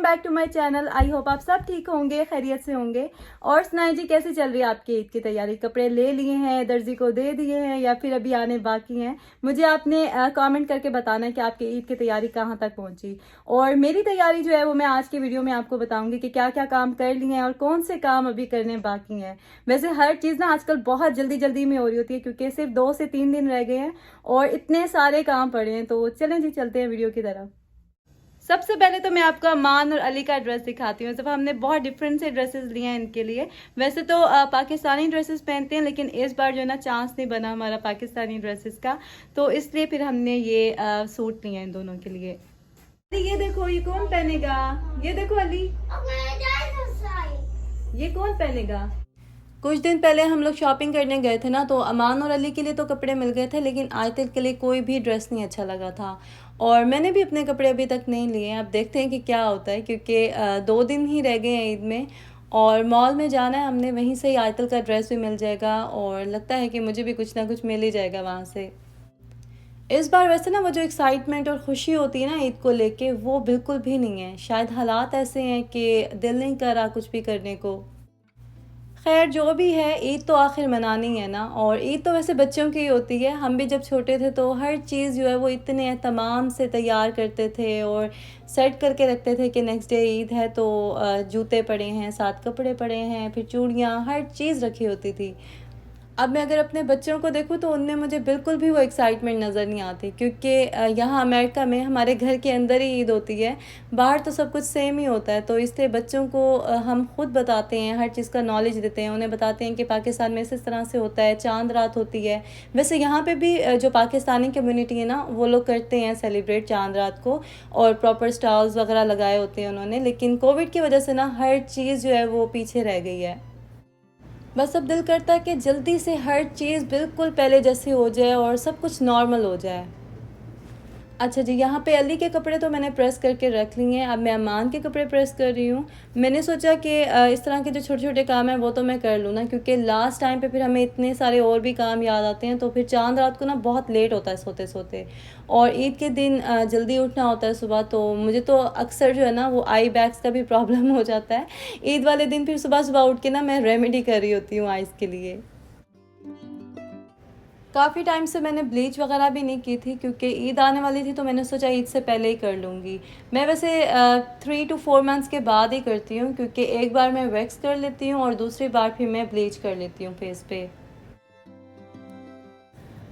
Back to my channel. I hope आप सब ठीक होंगे, खैरियत से होंगे। और सुनाए जी, कैसी चल रही है आपकी ईद की तैयारी? कपड़े ले लिए हैं, दर्जी को दे दिए हैं या फिर अभी आने बाकी हैं? मुझे आपने कमेंट करके बताना है कि आपकी ईद की तैयारी कहाँ तक पहुंची। और मेरी तैयारी जो है वो मैं आज की वीडियो में आपको बताऊंगी कि क्या क्या काम कर लिए हैं और कौन से काम अभी करने बाकी हैं। वैसे हर चीज़ ना आजकल बहुत जल्दी जल्दी में हो रही होती है, क्योंकि सिर्फ 2 से 3 दिन रह गए हैं और इतने सारे काम पड़े हैं। तो चलें जी, चलते हैं वीडियो की तरफ। सबसे पहले तो मैं आपको अमान और अली का ड्रेस दिखाती हूँ। जब हमने बहुत डिफरेंट से ड्रेसेस लिए हैं इनके लिए। वैसे तो पाकिस्तानी ड्रेसेस पहनते हैं, लेकिन इस बार जो है ना चांस नहीं बना हमारा पाकिस्तानी ड्रेसेस का, तो इसलिए फिर हमने ये सूट लिए हैं इन दोनों के लिए। अली ये देखो, ये कौन पहनेगा? ये देखो अली, ये कौन पहनेगा? कुछ दिन पहले हम लोग शॉपिंग करने गए थे ना, तो अमान और अली के लिए तो कपड़े मिल गए थे, लेकिन आयतिल के लिए कोई भी ड्रेस नहीं अच्छा लगा था। और मैंने भी अपने कपड़े अभी तक नहीं लिए हैं। अब देखते हैं कि क्या होता है, क्योंकि 2 दिन ही रह गए हैं ईद में और मॉल में जाना है हमने। वहीं से ही आयतिल का ड्रेस भी मिल जाएगा और लगता है कि मुझे भी कुछ ना कुछ मिल ही जाएगा वहाँ से। इस बार वैसे ना वो जो एक्साइटमेंट और खुशी होती है ना ईद को लेके, वो बिल्कुल भी नहीं है। शायद हालात ऐसे हैं कि दिल नहीं कर रहा कुछ भी करने को। खैर जो भी है, ईद तो आखिर मनानी है ना। और ईद तो वैसे बच्चों की ही होती है। हम भी जब छोटे थे तो हर चीज़ जो है वो इतने एहतमाम से तैयार करते थे और सेट करके रखते थे कि नेक्स्ट डे ईद है तो जूते पड़े हैं, साथ कपड़े पड़े हैं, फिर चूड़ियाँ, हर चीज़ रखी होती थी। अब मैं अगर अपने बच्चों को देखूँ तो उनमें मुझे बिल्कुल भी वो एक्साइटमेंट नज़र नहीं आती, क्योंकि यहाँ अमेरिका में हमारे घर के अंदर ही ईद होती है। बाहर तो सब कुछ सेम ही होता है। तो इसलिए बच्चों को हम खुद बताते हैं, हर चीज़ का नॉलेज देते हैं, उन्हें बताते हैं कि पाकिस्तान में इस तरह से होता है, चांद रात होती है। वैसे यहाँ पे भी जो पाकिस्तानी कम्युनिटी है ना, वो लोग करते हैं सेलिब्रेट चांद रात को, और प्रॉपर स्टॉल्स वगैरह लगाए होते हैं उन्होंने। लेकिन कोविड की वजह से ना हर चीज़ जो है वो पीछे रह गई है। बस अब दिल करता है कि जल्दी से हर चीज़ बिल्कुल पहले जैसी हो जाए और सब कुछ नॉर्मल हो जाए। अच्छा जी, यहाँ पे अली के कपड़े तो मैंने प्रेस करके रख लिए हैं। अब मैं अमान के कपड़े प्रेस कर रही हूँ। मैंने सोचा कि इस तरह के जो छोटे छोटे काम हैं वो तो मैं कर लूँ ना, क्योंकि लास्ट टाइम पे फिर हमें इतने सारे और भी काम याद आते हैं। तो फिर चांद रात को ना बहुत लेट होता है सोते सोते, और ईद के दिन जल्दी उठना होता है सुबह। तो मुझे तो अक्सर जो है ना वो आई बैग्स का भी प्रॉब्लम हो जाता है। ईद वाले दिन फिर सुबह सुबह उठ के ना मैं रेमेडी कर रही होती हूँ आइज़ के लिए। काफ़ी टाइम से मैंने ब्लीच वगैरह भी नहीं की थी, क्योंकि ईद आने वाली थी तो मैंने सोचा ईद से पहले ही कर लूँगी। मैं वैसे 3 to 4 मंथ्स के बाद ही करती हूँ, क्योंकि एक बार मैं वैक्स कर लेती हूँ और दूसरी बार फिर मैं ब्लीच कर लेती हूँ फेस पे।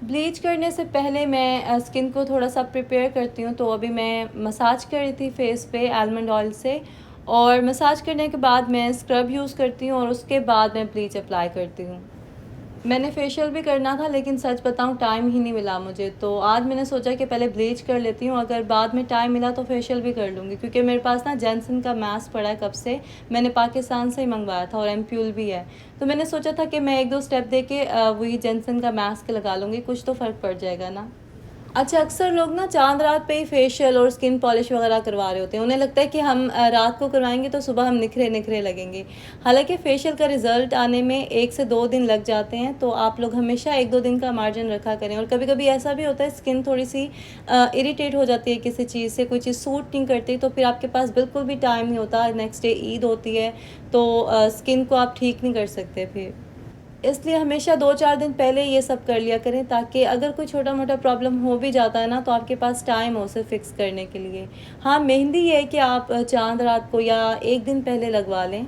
ब्लीच करने से पहले मैं स्किन को थोड़ा सा प्रिपेयर करती हूँ। तो अभी मैं मसाज कर रही थी फेस पे आलमंड ऑयल से, और मसाज करने के बाद मैं स्क्रब यूज़ करती हूँ और उसके बाद मैं ब्लीच अप्लाई करती हूँ। मैंने फेशियल भी करना था, लेकिन सच बताऊं टाइम ही नहीं मिला मुझे। तो आज मैंने सोचा कि पहले ब्लीच कर लेती हूँ, अगर बाद में टाइम मिला तो फेशियल भी कर लूँगी, क्योंकि मेरे पास ना जॉनसन का मास्क पड़ा है कब से। मैंने पाकिस्तान से ही मंगवाया था और एम्प्यूल भी है। तो मैंने सोचा था कि मैं 1-2 स्टेप दे के वही जॉनसन का मास्क लगा लूँगी, कुछ तो फ़र्क पड़ जाएगा ना। अच्छा, अक्सर लोग ना चांद रात पे ही फेशियल और स्किन पॉलिश वगैरह करवा रहे होते हैं। उन्हें लगता है कि हम रात को करवाएंगे तो सुबह हम निखरे निखरे लगेंगे। हालांकि फेशियल का रिज़ल्ट आने में 1 से 2 दिन लग जाते हैं। तो आप लोग हमेशा 1-2 दिन का मार्जिन रखा करें। और कभी कभी ऐसा भी होता है स्किन थोड़ी सी इरिटेट हो जाती है किसी चीज़ से, कोई चीज़ सूट नहीं करती, तो फिर आपके पास बिल्कुल भी टाइम नहीं होता। नेक्स्ट डे ईद होती है तो स्किन को आप ठीक नहीं कर सकते फिर। इसलिए हमेशा 2-4 दिन पहले ये सब कर लिया करें, ताकि अगर कोई छोटा मोटा प्रॉब्लम हो भी जाता है ना तो आपके पास टाइम हो उसे फिक्स करने के लिए। हाँ, मेहंदी ये है कि आप चांद रात को या 1 दिन पहले लगवा लें,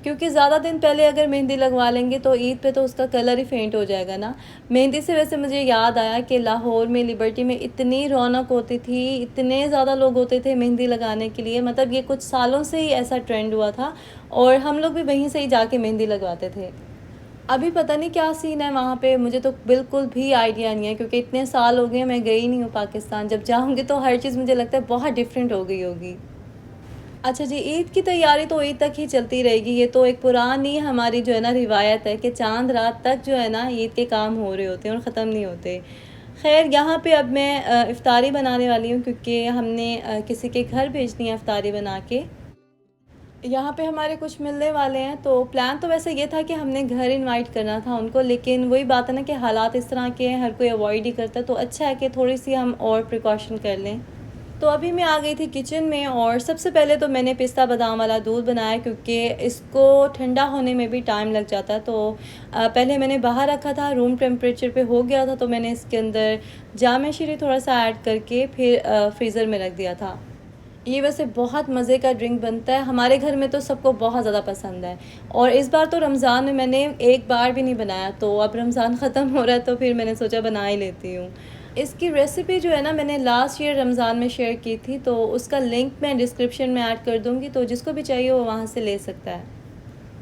क्योंकि ज़्यादा दिन पहले अगर मेहंदी लगवा लेंगे तो ईद पे तो उसका कलर ही फेंट हो जाएगा ना। मेहंदी से वैसे मुझे याद आया कि लाहौर में लिबर्टी में इतनी रौनक होती थी, इतने ज़्यादा लोग होते थे मेहंदी लगाने के लिए। मतलब ये कुछ सालों से ही ऐसा ट्रेंड हुआ था, और हम लोग भी वहीं से ही जाके मेहंदी लगवाते थे। अभी पता नहीं क्या सीन है वहाँ पे, मुझे तो बिल्कुल भी आइडिया नहीं है, क्योंकि इतने साल हो गए मैं गई नहीं हूँ पाकिस्तान। जब जाऊँगी तो हर चीज़ मुझे लगता है बहुत डिफरेंट हो गई होगी। अच्छा जी, ईद की तैयारी तो ईद तक ही चलती रहेगी। ये तो एक पुरानी हमारी जो है ना रिवायत है कि चांद रात तक जो है ना ईद के काम हो रहे होते हैं और ख़त्म नहीं होते। खैर यहाँ पे अब मैं इफ़्तारी बनाने वाली हूँ, क्योंकि हमने किसी के घर भेजनी है इफ़्तारी बना के। यहाँ पे हमारे कुछ मिलने वाले हैं। तो प्लान तो वैसे ये था कि हमने घर इनवाइट करना था उनको, लेकिन वही बात है ना कि हालात इस तरह के हैं, हर कोई अवॉइड ही करता है। तो अच्छा है कि थोड़ी सी हम और प्रिकॉशन कर लें। तो अभी मैं आ गई थी किचन में और सबसे पहले तो मैंने पिस्ता बादाम वाला दूध बनाया, क्योंकि इसको ठंडा होने में भी टाइम लग जाता है। तो पहले मैंने बाहर रखा था, रूम टेम्परेचर पे हो गया था, तो मैंने इसके अंदर जाम शीरी थोड़ा सा ऐड करके फिर फ्रीज़र में रख दिया था। ये वैसे बहुत मज़े का ड्रिंक बनता है, हमारे घर में तो सबको बहुत ज़्यादा पसंद है। और इस बार तो रमज़ान में मैंने एक बार भी नहीं बनाया, तो अब रमज़ान ख़त्म हो रहा है तो फिर मैंने सोचा बना ही लेती हूँ। इसकी रेसिपी जो है ना, मैंने लास्ट ईयर रमज़ान में शेयर की थी, तो उसका लिंक मैं डिस्क्रिप्शन में ऐड कर दूँगी, तो जिसको भी चाहिए वो वहाँ से ले सकता है।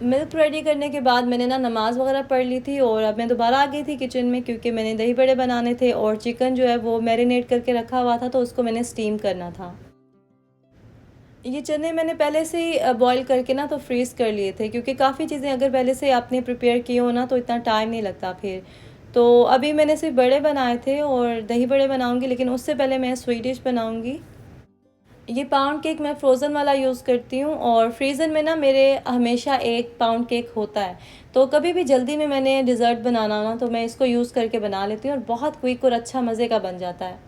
मिल्क रेडी करने के बाद मैंने ना नमाज़ वगैरह पढ़ ली थी और अब मैं दोबारा आ गई थी किचन में, क्योंकि मैंने दही बड़े बनाने थे और चिकन जो है वो मैरिनेट करके रखा हुआ था, तो उसको मैंने स्टीम करना था। ये चने मैंने पहले से ही बॉईल करके ना तो फ्रीज़ कर लिए थे, क्योंकि काफ़ी चीज़ें अगर पहले से आपने प्रिपेयर की हो ना तो इतना टाइम नहीं लगता फिर। तो अभी मैंने सिर्फ बड़े बनाए थे और दही बड़े बनाऊंगी, लेकिन उससे पहले मैं स्वीट डिश बनाऊंगी। ये पाउंड केक मैं फ्रोज़न वाला यूज़ करती हूँ और फ्रीज़र में ना मेरे हमेशा एक पाउंड केक होता है। तो कभी भी जल्दी में मैंने डिज़र्ट बनाना हो ना तो मैं इसको यूज़ करके बना लेती हूँ और बहुत क्विक और अच्छा मज़े का बन जाता है।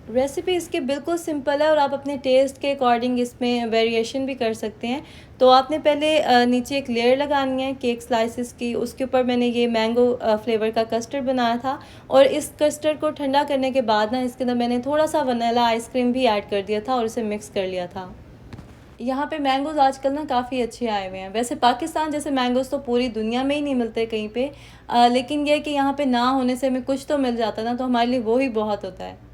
रेसिपी इसकी बिल्कुल सिंपल है और आप अपने टेस्ट के अकॉर्डिंग इसमें वेरिएशन भी कर सकते हैं। तो आपने पहले नीचे एक लेयर लगानी है केक स्लाइसेस की, उसके ऊपर मैंने ये मैंगो फ्लेवर का कस्टर्ड बनाया था और इस कस्टर्ड को ठंडा करने के बाद ना इसके अंदर मैंने थोड़ा सा वनीला आइसक्रीम भी ऐड कर दिया था और इसे मिक्स कर लिया था। यहाँ पे मैंगोज़ आजकल ना काफ़ी अच्छे आए हुए हैं। वैसे पाकिस्तान जैसे मैंगोज़ तो पूरी दुनिया में ही नहीं मिलते कहीं पे, लेकिन ये है कि यहाँ पे ना होने से हमें कुछ तो मिल जाता ना, तो हमारे लिए वो ही बहुत होता है।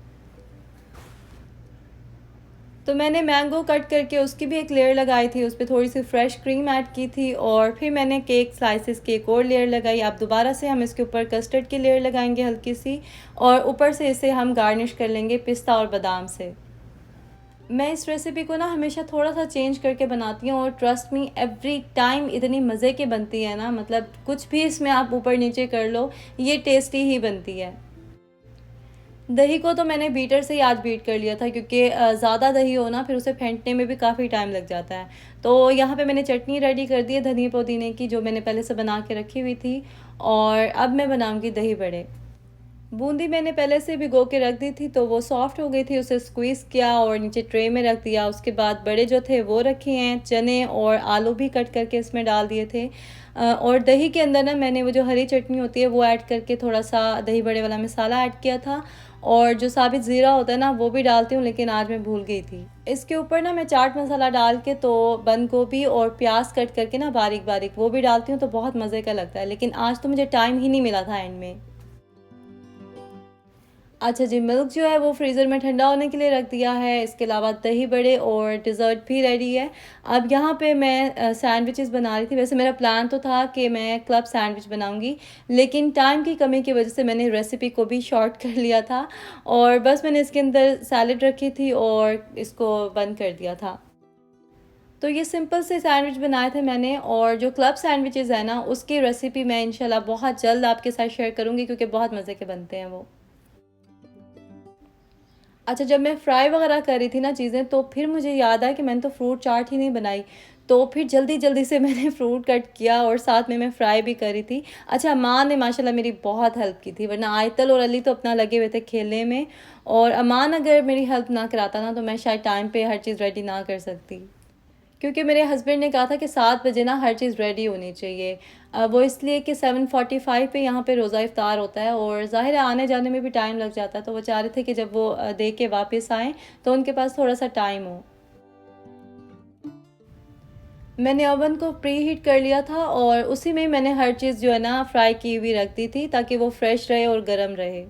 तो मैंने मैंगो कट करके उसकी भी एक लेयर लगाई थी, उस पर थोड़ी सी फ्रेश क्रीम ऐड की थी और फिर मैंने केक स्लाइसेस की एक और लेयर लगाई। अब दोबारा से हम इसके ऊपर कस्टर्ड की लेयर लगाएंगे हल्की सी, और ऊपर से इसे हम गार्निश कर लेंगे पिस्ता और बादाम से। मैं इस रेसिपी को ना हमेशा थोड़ा सा चेंज करके बनाती हूँ और ट्रस्ट मी एवरी टाइम इतनी मज़े की बनती है ना, मतलब कुछ भी इसमें आप ऊपर नीचे कर लो, ये टेस्टी ही बनती है। दही को तो मैंने बीटर से ही आज बीट कर लिया था, क्योंकि ज़्यादा दही हो ना फिर उसे फेंटने में भी काफ़ी टाइम लग जाता है। तो यहाँ पे मैंने चटनी रेडी कर दी है धनिया पुदीने की, जो मैंने पहले से बना के रखी हुई थी, और अब मैं बनाऊँगी दही बड़े। बूंदी मैंने पहले से भिगो के रख दी थी, तो वो सॉफ्ट हो गई थी, उसे स्क्वीज़ किया और नीचे ट्रे में रख दिया। उसके बाद बड़े जो थे वो रखे हैं, चने और आलू भी कट करके इसमें डाल दिए थे, और दही के अंदर ना मैंने वो जो हरी चटनी होती है वो ऐड करके थोड़ा सा दही बड़े वाला मसाला ऐड किया था, और जो साबित ज़ीरा होता है ना वो भी डालती हूँ, लेकिन आज मैं भूल गई थी। इसके ऊपर ना मैं चाट मसाला डाल के तो बंद गोभी और प्याज कट करके ना बारीक बारीक वो भी डालती हूँ, तो बहुत मज़े का लगता है, लेकिन आज तो मुझे टाइम ही नहीं मिला था एंड में। अच्छा जी, मिल्क जो है वो फ्रीज़र में ठंडा होने के लिए रख दिया है। इसके अलावा दही बड़े और डिज़र्ट भी रेडी है। अब यहाँ पे मैं सैंडविचेस बना रही थी। वैसे मेरा प्लान तो था कि मैं क्लब सैंडविच बनाऊँगी, लेकिन टाइम की कमी की वजह से मैंने रेसिपी को भी शॉर्ट कर लिया था और बस मैंने इसके अंदर सैलेड रखी थी और इसको बंद कर दिया था। तो ये सिंपल से सैंडविच बनाए थे मैंने, और जो क्लब सैंडविचेस है ना उसकी रेसिपी मैं इंशाल्लाह बहुत जल्द आपके साथ शेयर करूँगी, क्योंकि बहुत मज़े के बनते हैं वो। अच्छा, जब मैं फ्राई वगैरह कर रही थी ना चीज़ें, तो फिर मुझे याद आया कि मैंने तो फ्रूट चाट ही नहीं बनाई। तो फिर जल्दी-जल्दी से मैंने फ्रूट कट किया और साथ में मैं फ्राई भी कर रही थी। अच्छा, माँ ने माशाल्लाह मेरी बहुत हेल्प की थी, वरना आयतल और अली तो अपना लगे हुए थे खेलने में, और अमान अगर मेरी हेल्प ना कराता ना तो मैं शायद टाइम पे हर चीज़ रेडी ना कर सकती। क्योंकि मेरे हस्बैंड ने कहा था कि 7 बजे ना हर चीज़ रेडी होनी चाहिए। वो इसलिए कि 7:45 पे यहाँ पे रोज़ा इफ़्तार होता है और ज़ाहिर है आने जाने में भी टाइम लग जाता है, तो वो चाह रहे थे कि जब वो दे के वापस आएँ तो उनके पास थोड़ा-सा टाइम हो। मैंने ओवन को प्री हीट कर लिया था और उसी में ही मैंने हर चीज़ जो है ना फ्राई की हुई रख दी थी, ताकि वो फ्रेश रहे और गर्म रहे।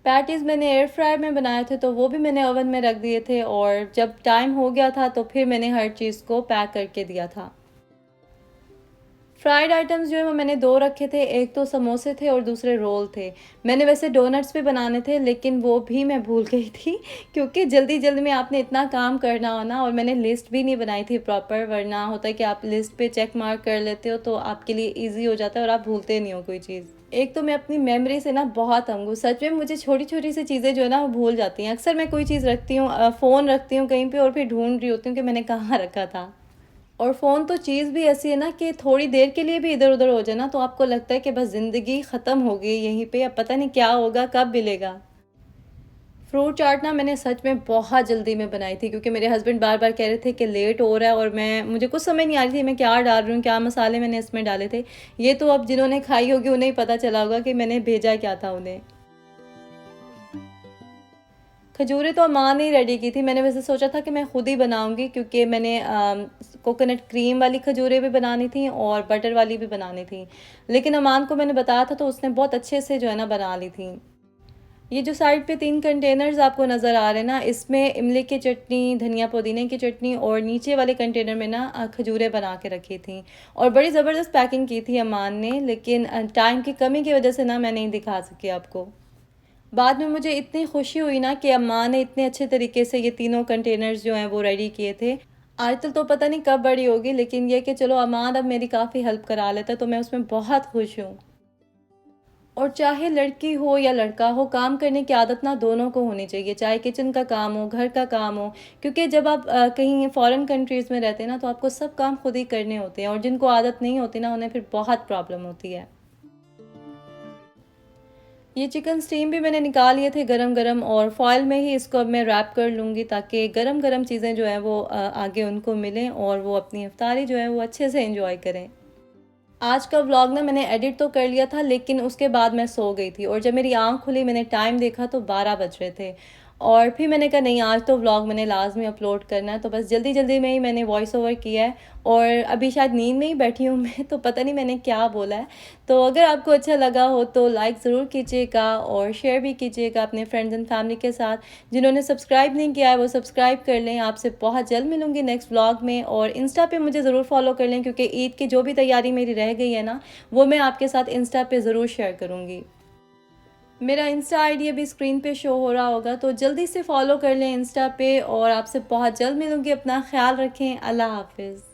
पैटीज़ मैंने एयर फ्रायर में बनाए थे, तो वो भी मैंने ओवन में रख दिए थे, और जब टाइम हो गया था तो फिर मैंने हर चीज़ को पैक करके दिया था। फ्राइड आइटम्स जो है वो मैंने 2 रखे थे, एक तो समोसे थे और दूसरे रोल थे। मैंने वैसे डोनट्स भी बनाने थे, लेकिन वो भी मैं भूल गई थी क्योंकि जल्दी-जल्दी में आपने इतना काम करना हो ना, और मैंने लिस्ट भी नहीं बनाई थी प्रॉपर, वरना होता है कि आप लिस्ट पे चेक मार्क कर लेते हो तो आपके लिए ईज़ी हो जाता है और आप भूलते नहीं हो कोई चीज़। एक तो मैं अपनी मेमोरी से ना बहुत तंग हूँ, सच में मुझे छोटी-छोटी सी चीज़ें जो है ना वो भूल जाती हैं। अक्सर मैं कोई चीज़ रखती हूँ, फ़ोन रखती हूँ कहीं पे और फिर ढूँढ रही होती हूँ कि मैंने कहाँ रखा था। और फ़ोन तो चीज़ भी ऐसी है ना कि थोड़ी देर के लिए भी इधर-उधर हो जाए ना तो आपको लगता है कि बस ज़िंदगी ख़त्म हो गई यहीं पे, अब पता नहीं क्या होगा, कब मिलेगा। फ्रूट चाट ना मैंने सच में बहुत जल्दी में बनाई थी, क्योंकि मेरे हस्बैंड बार-बार कह रहे थे कि लेट हो रहा है और मुझे कुछ समझ नहीं आ रही थी मैं क्या डाल रही हूँ, क्या मसाले मैंने इसमें डाले थे। ये तो अब जिन्होंने खाई होगी उन्हें ही पता चला होगा कि मैंने भेजा क्या था उन्हें। खजूरें तो माँ ने ही रेडी की थी। मैंने वैसे सोचा था कि मैं खुद ही बनाऊँगी, क्योंकि मैंने कोकोनट क्रीम वाली खजूरें भी बनानी थी और बटर वाली भी बनानी थी। लेकिन अमान को मैंने बताया था तो उसने बहुत अच्छे से जो है ना बना ली थी। ये जो साइड पे 3 कंटेनर्स आपको नज़र आ रहे हैं ना, इसमें इमली की चटनी, धनिया पुदीने की चटनी और नीचे वाले कंटेनर में ना खजूरें बना के रखी थी और बड़ी ज़बरदस्त पैकिंग की थी अमान ने, लेकिन टाइम की कमी की वजह से ना मैं नहीं दिखा सकी आपको। बाद में मुझे इतनी खुशी हुई ना कि अम्मा ने इतने अच्छे तरीके से ये तीनों कंटेनर्स जो हैं वो रेडी किए थे। आयतल तो पता नहीं कब बड़ी होगी, लेकिन ये कि चलो अमान अब मेरी काफ़ी हेल्प करा लेता, तो मैं उसमें बहुत खुश हूँ। और चाहे लड़की हो या लड़का हो, काम करने की आदत ना दोनों को होनी चाहिए, चाहे किचन का काम हो, घर का काम हो। क्योंकि जब आप कहीं फ़ॉरेन कंट्रीज़ में रहते हैं ना, तो आपको सब काम खुद ही करने होते हैं और जिनको आदत नहीं होती ना, उन्हें फिर बहुत प्रॉब्लम होती है। ये चिकन स्टीम भी मैंने निकाल लिए थे गरम-गरम, और फ़ॉइल में ही इसको अब मैं रैप कर लूँगी, ताकि गरम-गरम चीज़ें जो हैं वो आगे उनको मिलें और वो अपनी इफ्तारी जो है वो अच्छे से एंजॉय करें। आज का व्लॉग ना मैंने एडिट तो कर लिया था, लेकिन उसके बाद मैं सो गई थी और जब मेरी आँख खुली मैंने टाइम देखा तो 12 बज रहे थे। और फिर मैंने कहा नहीं, आज तो व्लॉग मैंने लाज़मी अपलोड करना है, तो बस जल्दी-जल्दी में ही मैंने वॉइस ओवर किया है और अभी शायद नींद में ही बैठी हूँ मैं, तो पता नहीं मैंने क्या बोला है। तो अगर आपको अच्छा लगा हो तो लाइक ज़रूर कीजिएगा और शेयर भी कीजिएगा अपने फ्रेंड्स एंड फैमिली के साथ। जिन्होंने सब्सक्राइब नहीं किया है वो सब्सक्राइब कर लें। आपसे बहुत जल्द मिलूँगी नेक्स्ट व्लॉग में, और इंस्टा पे मुझे ज़रूर फॉलो कर लें, क्योंकि ईद की जो भी तैयारी मेरी रह गई है ना, वो मैं आपके साथ इंस्टा पे ज़रूर शेयर करूँगी। मेरा इंस्टा आईडी अभी स्क्रीन पे शो हो रहा होगा, तो जल्दी से फॉलो कर लें इंस्टा पे, और आपसे बहुत जल्द मिलूँगी। अपना ख़्याल रखें। अल्लाह हाफ़िज़।